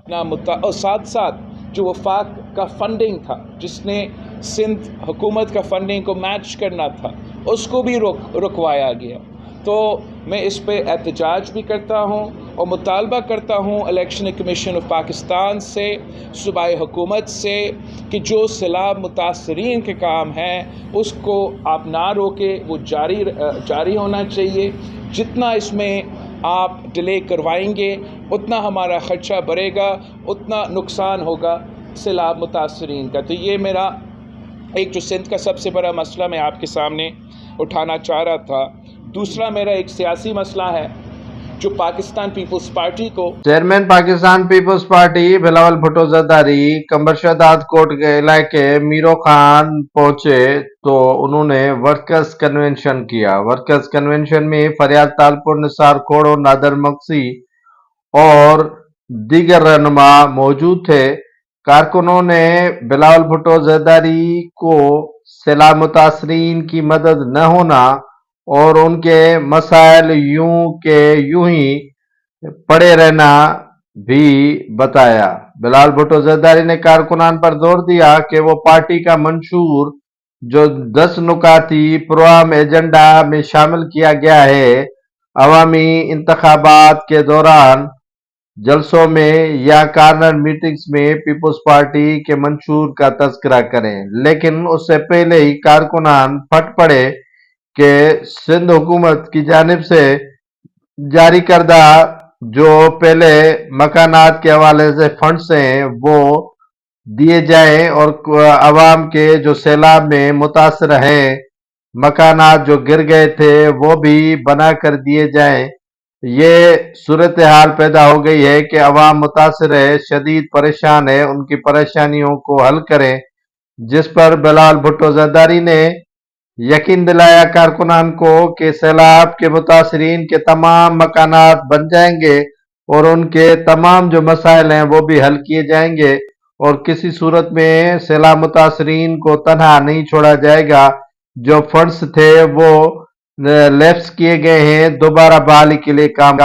اور ساتھ ساتھ جو وفاق کا فنڈنگ تھا، جس نے سندھ حکومت کا فنڈنگ کو میچ کرنا تھا، اس کو بھی رکوایا گیا۔ تو میں اس پہ احتجاج بھی کرتا ہوں اور مطالبہ کرتا ہوں الیکشن کمیشن آف پاکستان سے، صوبائی حکومت سے، کہ جو سیلاب متاثرین کے کام ہیں اس کو آپ نہ روکے، وہ جاری ہونا چاہیے۔ جتنا اس میں آپ ڈیلے کروائیں گے اتنا ہمارا خرچہ بڑھے گا، اتنا نقصان ہوگا سیلاب متاثرین کا۔ تو یہ میرا ایک جو سندھ کا سب سے بڑا مسئلہ میں آپ کے سامنے اٹھانا چاہ رہا تھا۔ دوسرا میرا ایک سیاسی مسئلہ ہے جو پاکستان پیپلز پارٹی کو chairman Pakistan Peoples Party Bilawal Bhutto Zardari کمبرشداد کوٹ کے علاقے میرو خان پہنچے تو انہوں نے ورکرز کنونشن کیا۔ ورکرز کنونشن میں فریاد تالپور، نثار کھوڑو، نادر مقصی اور دیگر رہنما موجود تھے۔ کارکنوں نے بلاول بھٹو زرداری کو سیلاب متاثرین کی مدد نہ ہونا اور ان کے مسائل یوں ہی پڑے رہنا بھی بتایا۔ بلاول بھٹو زرداری نے کارکنان پر زور دیا کہ وہ پارٹی کا منشور جو 10 نکاتی پروگرام ایجنڈا میں شامل کیا گیا ہے، عوامی انتخابات کے دوران جلسوں میں یا کارنر میٹنگز میں پیپلز پارٹی کے منشور کا تذکرہ کریں۔ لیکن اس سے پہلے ہی کارکنان پھٹ پڑے کہ سندھ حکومت کی جانب سے جاری کردہ جو پہلے مکانات کے حوالے سے فنڈز ہیں وہ دیے جائیں اور عوام کے جو سیلاب میں متاثر ہیں مکانات جو گر گئے تھے وہ بھی بنا کر دیے جائیں۔ یہ صورتحال پیدا ہو گئی ہے کہ عوام متاثر ہے، شدید پریشان ہے، ان کی پریشانیوں کو حل کریں، جس پر بلاول بھٹو زرداری نے یقین دلایا کارکنان کو کہ سیلاب کے متاثرین کے تمام مکانات بن جائیں گے اور ان کے تمام جو مسائل ہیں وہ بھی حل کیے جائیں گے اور کسی صورت میں سیلاب متاثرین کو تنہا نہیں چھوڑا جائے گا۔ جو فنڈز تھے وہ لیپس کیے گئے ہیں، دوبارہ بحالی کے لیے کام